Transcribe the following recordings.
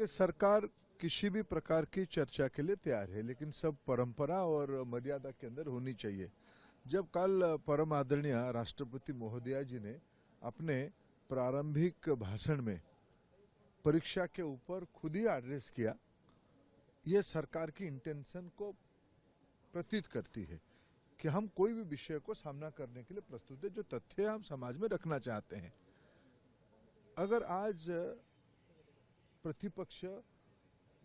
देखिए, सरकार किसी भी प्रकार की चर्चा के लिए तैयार है, लेकिन सब परंपरा और मर्यादा के अंदर होनी चाहिए। जब कल परम आदरणीय राष्ट्रपति महोदया जी ने अपने प्रारंभिक भाषण में परीक्षा के ऊपर खुद ही एड्रेस किया, ये सरकार की इंटेंशन को प्रतीत करती है कि हम कोई भी विषय को सामना करने के लिए प्रस्तुत है, जो तथ्य हम समाज में रखना चाहते हैं। अगर आज प्रतिपक्ष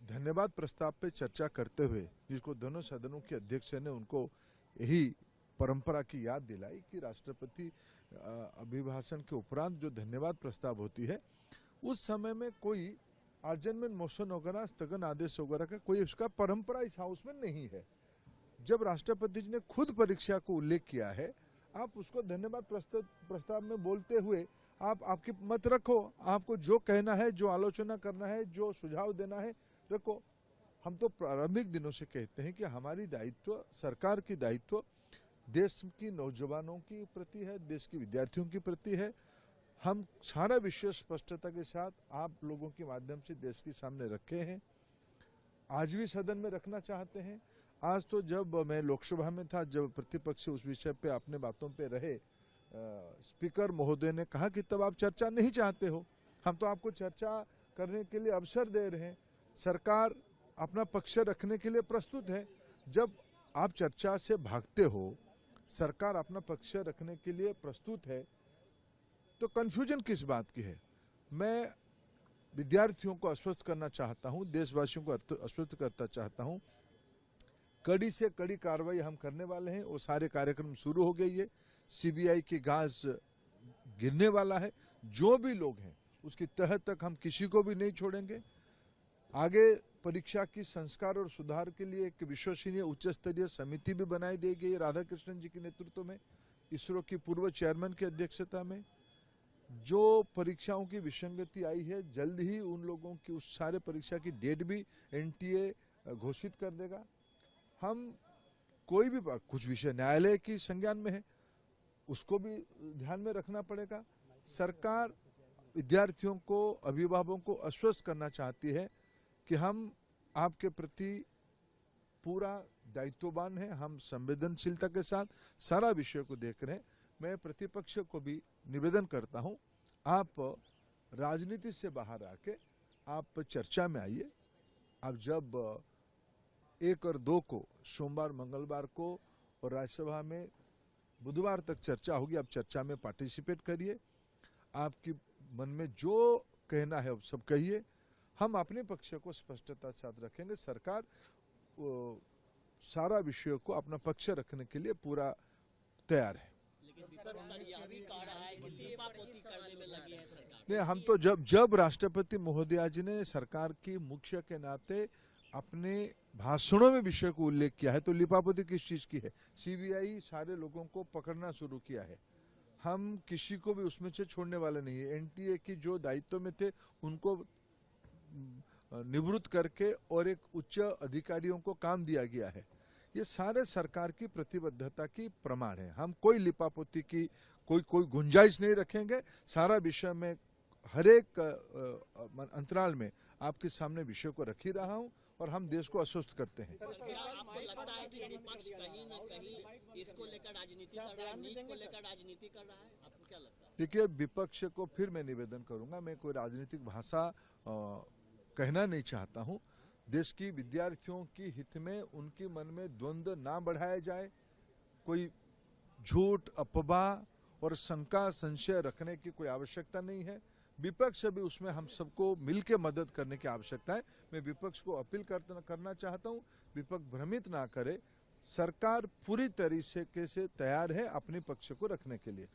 धन्यवाद प्रस्ताव पे चर्चा करते हुए, जिसको दोनों सदनों के अध्यक्ष ने उनको यही परंपरा की याद दिलाई कि राष्ट्रपति अभिभाषण के उपरांत जो धन्यवाद प्रस्ताव होती है, उस समय में कोई आर्जनमेंट मोशन वगैरह, स्थगन आदेश वगैरह का कोई उसका परंपरा इस हाउस में नहीं है। जब राष्ट्रपति जी ने खुद परीक्षा को उल्लेख किया है, आप उसको धन्यवाद प्रस्ताव में बोलते हुए आप आपकी मत रखो, आपको जो कहना है, जो आलोचना करना है, जो सुझाव देना है रखो। हम तो प्रारंभिक दिनों से कहते हैं कि हमारी दायित्व, सरकार की दायित्व देश की नौजवानों की प्रति है, देश के विद्यार्थियों की प्रति है। हम सारा विषय स्पष्टता के साथ आप लोगों के माध्यम से देश के सामने रखे हैं, आज भी सदन में रखना चाहते हैं। आज तो जब मैं लोकसभा में था, जब प्रतिपक्ष उस विषय पे अपने बातों पे रहे, स्पीकर महोदय ने कहा कि तब आप चर्चा नहीं चाहते हो, हम तो आपको चर्चा करने के लिए अवसर दे रहे हैं, सरकार अपना पक्ष रखने के लिए प्रस्तुत है। जब आप चर्चा से भागते हो, सरकार अपना पक्ष रखने के लिए प्रस्तुत है, तो कंफ्यूजन किस बात की है? मैं विद्यार्थियों को आश्वस्त करना चाहता हूं, देशवासियों को आश्वस्त करना चाहता हूं, कड़ी से कड़ी कार्रवाई हम करने वाले हैं। वो सारे कार्यक्रम शुरू हो गई है, सीबीआई की घास गिरने वाला है। जो भी लोग हैं उसकी तह तक हम किसी को भी नहीं छोड़ेंगे। आगे परीक्षा की संस्कार और सुधार के लिए एक विश्वसनीय उच्च स्तरीय समिति भी बनाई दी गई राधाकृष्णन जी के नेतृत्व में, इसरो की पूर्व चेयरमैन की अध्यक्षता में। जो परीक्षाओं की विसंगति आई है, जल्द ही उन लोगों की उस सारे परीक्षा की डेट भी एनटीए घोषित कर देगा। हम कोई भी कुछ विषय न्यायालय की संज्ञान में है, उसको भी ध्यान में रखना पड़ेगा। सरकार विद्यार्थियों को, अभिभावकों को आश्वस्त करना चाहती है कि हम आपके प्रति पूरा दायित्ववान हैं, हम संवेदनशीलता के साथ सारा विषय को देख रहे हैं। मैं प्रतिपक्ष को भी निवेदन करता हूं, आप राजनीति से बाहर आके आप चर्चा में आइए। आप जब 1 और 2 को, सोमवार मंगलवार को और राज्यसभा में बुधवार तक चर्चा होगी, आप चर्चा में पार्टिसिपेट करिए। आपकी मन में जो कहना है सब कहिए, हम अपने पक्ष को स्पष्टता के साथ रखेंगे। सरकार सारा विषयों को अपना पक्ष रखने के लिए पूरा तैयार है। नहीं, हम तो जब राष्ट्रपति महोदया जी ने सरकार की मुख्य के नाते अपने भाषणों में विषय को उल्लेख किया है, तो लिपापोती किस चीज की है? सीबीआई सारे लोगों को पकड़ना शुरू किया है, हम किसी को भी उसमें से छोड़ने वाले नहीं है। एनटीए की जो दायित्व में थे उनको निवृत्त करके और एक उच्च अधिकारियों को काम दिया गया है। ये सारे सरकार की प्रतिबद्धता की प्रमाण है। हम कोई लिपापोती की कोई गुंजाइश नहीं रखेंगे। सारा विषय में हर एक अंतराल में आपके सामने विषय को रख ही रहा हूं और हम देश को आश्वस्त करते हैं। आपको लगता है कि विपक्ष कहीं न कहीं इसको लेकर राजनीति कर रहा है, नीट को लेकर राजनीति कर रहा है? आपको क्या लगता है? देखिए, विपक्ष को फिर मैं निवेदन करूंगा, मैं कोई राजनीतिक भाषा कहना नहीं चाहता हूं। देश की विद्यार्थियों की हित में उनके मन में द्वंद्व ना बढ़ाया जाए, कोई झूठ, अफवाह और शंका, संशय रखने की कोई आवश्यकता नहीं है। विपक्ष भी उसमें हम सबको मिलकर मदद करने की आवश्यकता है। मैं विपक्ष को अपील करना चाहता हूं, विपक्ष भ्रमित ना करे। सरकार पूरी तरीके से तैयार है अपने पक्ष को रखने के लिए।